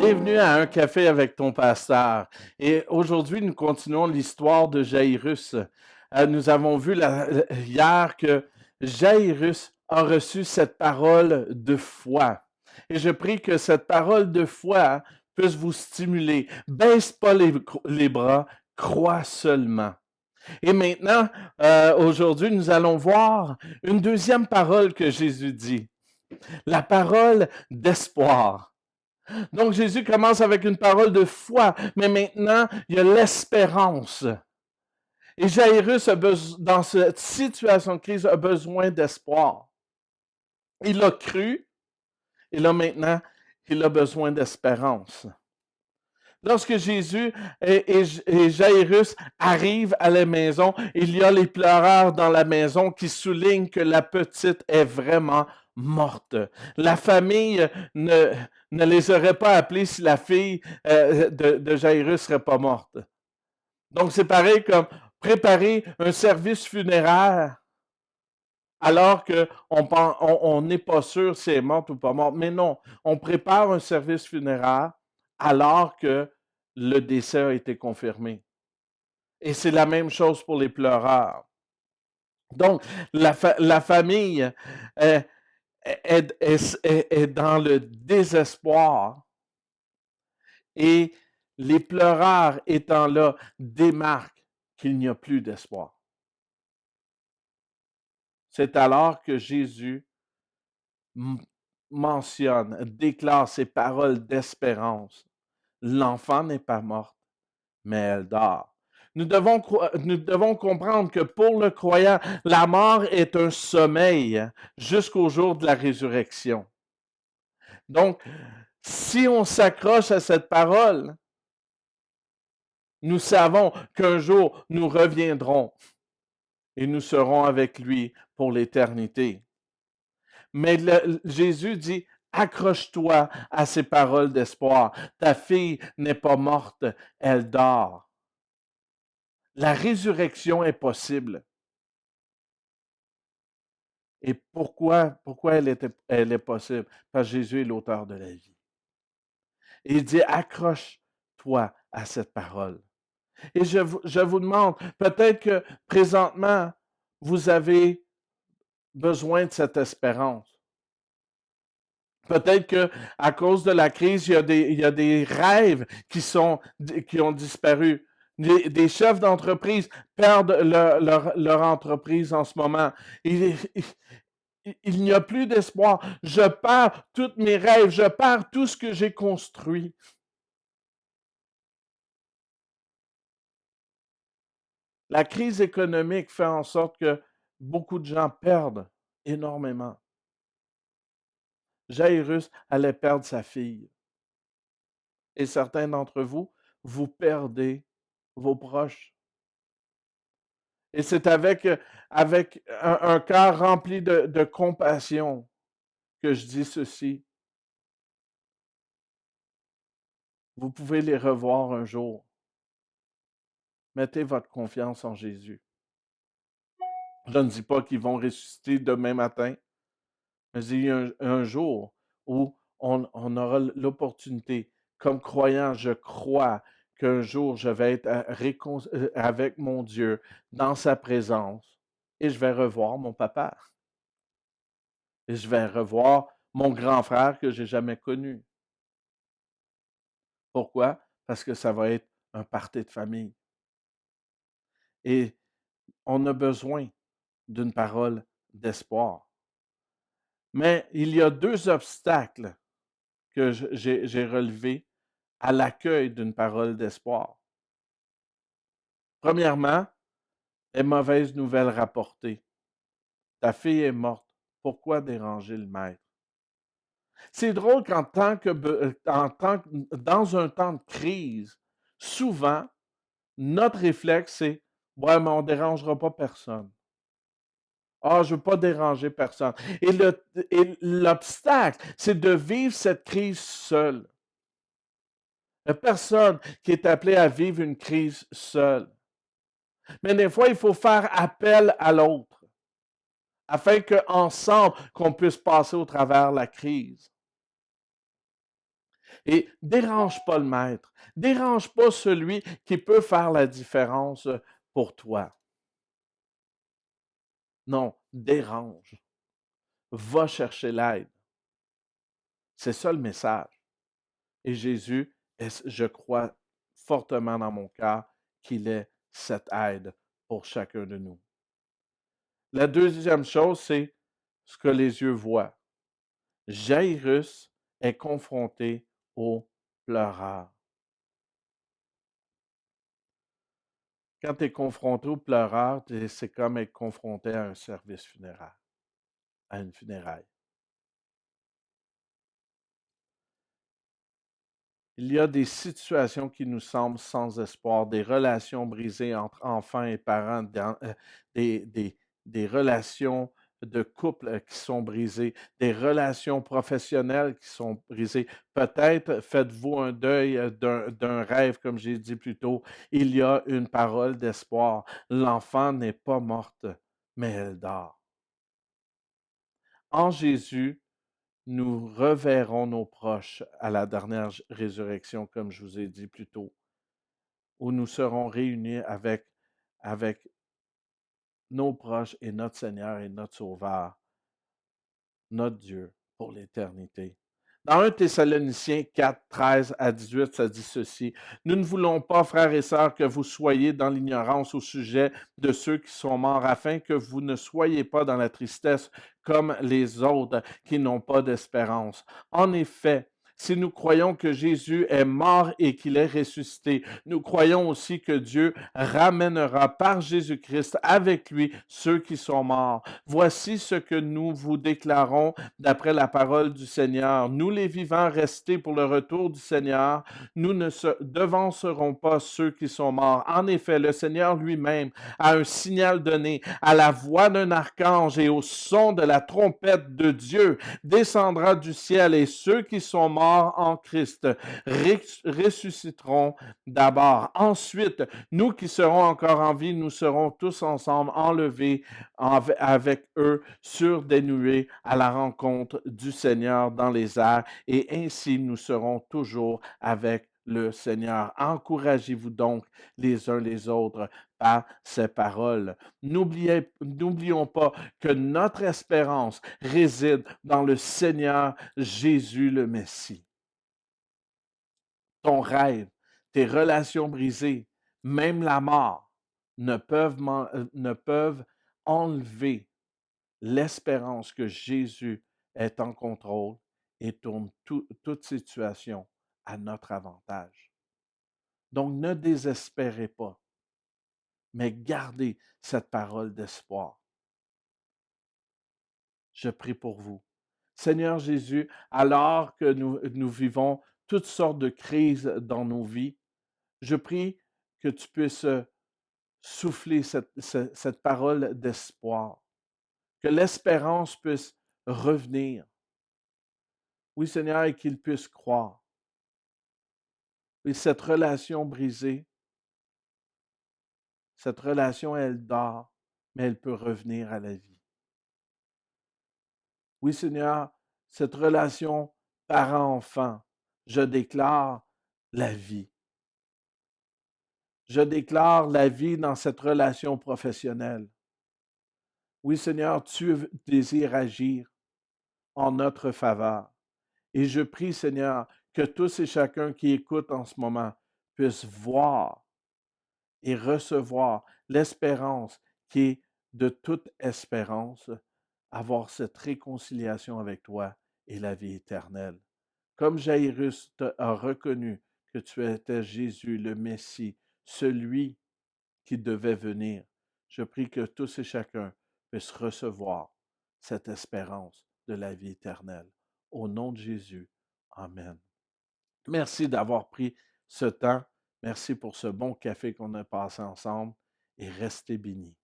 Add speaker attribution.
Speaker 1: Bienvenue à Un café avec ton pasteur. Et aujourd'hui, nous continuons l'histoire de Jairus. Nous avons vu hier que Jairus a reçu cette parole de foi. Et je prie que cette parole de foi puisse vous stimuler. Baisse pas les bras, crois seulement. Et maintenant, aujourd'hui, nous allons voir une deuxième parole que Jésus dit. La parole d'espoir. Donc Jésus commence avec une parole de foi, mais maintenant, il y a l'espérance. Et Jairus, dans cette situation de crise, a besoin d'espoir. Il a cru, et là maintenant, il a besoin d'espérance. Lorsque Jésus et Jairus arrivent à la maison, il y a les pleureurs dans la maison qui soulignent que la petite est vraiment morte. La famille ne les aurait pas appelés si la fille de Jairus serait pas morte. Donc c'est pareil comme préparer un service funéraire alors qu'on n'est pas sûr si elle est morte ou pas morte. Mais non, on prépare un service funéraire alors que le décès a été confirmé. Et c'est la même chose pour les pleureurs. Donc, la famille est dans le désespoir et les pleureurs étant là démarquent qu'il n'y a plus d'espoir. C'est alors que Jésus mentionne, déclare ces paroles d'espérance. L'enfant n'est pas morte, mais elle dort. Nous devons comprendre que pour le croyant, la mort est un sommeil jusqu'au jour de la résurrection. Donc, si on s'accroche à cette parole, nous savons qu'un jour, nous reviendrons et nous serons avec lui pour l'éternité. Mais Jésus dit, accroche-toi à ces paroles d'espoir. Ta fille n'est pas morte, elle dort. La résurrection est possible. Et pourquoi elle est possible? Parce que Jésus est l'auteur de la vie. Et il dit, accroche-toi à cette parole. Et je vous demande, peut-être que présentement, vous avez besoin de cette espérance. Peut-être qu'à cause de la crise, il y a des rêves qui ont disparu. Des chefs d'entreprise perdent leur entreprise en ce moment. Il n'y a plus d'espoir. Je perds tous mes rêves. Je perds tout ce que j'ai construit. La crise économique fait en sorte que beaucoup de gens perdent énormément. Jairus allait perdre sa fille. Et certains d'entre vous, vous perdez vos proches. Et c'est avec un cœur rempli de compassion que je dis ceci. Vous pouvez les revoir un jour. Mettez votre confiance en Jésus. Je ne dis pas qu'ils vont ressusciter demain matin, mais il y a un jour où on aura l'opportunité. Comme croyant, je crois qu'un jour, je vais être avec mon Dieu dans sa présence et je vais revoir mon papa. Et je vais revoir mon grand frère que je n'ai jamais connu. Pourquoi? Parce que ça va être un party de famille. Et on a besoin d'une parole d'espoir. Mais il y a deux obstacles que j'ai relevés à l'accueil d'une parole d'espoir. Premièrement, les mauvaises nouvelles rapportées. Ta fille est morte. Pourquoi déranger le maître? C'est drôle dans un temps de crise, souvent, notre réflexe, c'est ouais, mais on ne dérangera pas personne. Ah, je ne veux pas déranger personne. Et l'obstacle, c'est de vivre cette crise seule. Il n'y a personne qui est appelé à vivre une crise seule. Mais des fois, il faut faire appel à l'autre, afin qu'ensemble, qu'on puisse passer au travers de la crise. Et dérange pas le maître. Dérange pas celui qui peut faire la différence pour toi. Non, dérange. Va chercher l'aide. C'est ça le message. Et Jésus, je crois fortement dans mon cœur qu'il est cette aide pour chacun de nous. La deuxième chose, c'est ce que les yeux voient. Jairus est confronté aux pleureurs. Quand tu es confronté aux pleureurs, c'est comme être confronté à un service funéraire, à une funéraille. Il y a des situations qui nous semblent sans espoir, des relations brisées entre enfants et parents, des relations de couple qui sont brisées, des relations professionnelles qui sont brisées. Peut-être faites-vous un deuil d'un rêve, comme j'ai dit plus tôt. Il y a une parole d'espoir. L'enfant n'est pas morte, mais elle dort. En Jésus, nous reverrons nos proches à la dernière résurrection, comme je vous ai dit plus tôt, où nous serons réunis avec nos proches et notre Seigneur et notre Sauveur, notre Dieu, pour l'éternité. Dans 1 Thessaloniciens 4, 13 à 18, ça dit ceci. Nous ne voulons pas, frères et sœurs, que vous soyez dans l'ignorance au sujet de ceux qui sont morts, afin que vous ne soyez pas dans la tristesse comme les autres qui n'ont pas d'espérance. En effet, si nous croyons que Jésus est mort et qu'il est ressuscité, nous croyons aussi que Dieu ramènera par Jésus-Christ avec lui ceux qui sont morts. Voici ce que nous vous déclarons d'après la parole du Seigneur. Nous, les vivants restés pour le retour du Seigneur, nous ne devancerons pas ceux qui sont morts. En effet, le Seigneur lui-même a un signal donné à la voix d'un archange et au son de la trompette de Dieu descendra du ciel et ceux qui sont morts en Christ ressusciteront d'abord. Ensuite, nous qui serons encore en vie, nous serons tous ensemble enlevés avec eux sur des nuées à la rencontre du Seigneur dans les airs et ainsi nous serons toujours avec le Seigneur. Encouragez-vous donc les uns les autres par ces paroles. N'oublions pas que notre espérance réside dans le Seigneur Jésus le Messie. Ton rêve, tes relations brisées, même la mort ne peuvent enlever l'espérance que Jésus est en contrôle et tourne toute situation à notre avantage. Donc, ne désespérez pas, mais gardez cette parole d'espoir. Je prie pour vous. Seigneur Jésus, alors que nous vivons toutes sortes de crises dans nos vies, je prie que tu puisses souffler cette parole d'espoir, que l'espérance puisse revenir. Oui, Seigneur, et qu'il puisse croire. Et cette relation brisée, cette relation, elle dort, mais elle peut revenir à la vie. Oui, Seigneur, cette relation parent-enfant, je déclare la vie. Je déclare la vie dans cette relation professionnelle. Oui, Seigneur, tu désires agir en notre faveur. Et je prie, Seigneur, que tous et chacun qui écoutent en ce moment puissent voir et recevoir l'espérance qui est de toute espérance, avoir cette réconciliation avec toi et la vie éternelle. Comme Jairus a reconnu que tu étais Jésus, le Messie, celui qui devait venir, je prie que tous et chacun puissent recevoir cette espérance de la vie éternelle. Au nom de Jésus, Amen. Merci d'avoir pris ce temps. Merci pour ce bon café qu'on a passé ensemble et restez bénis.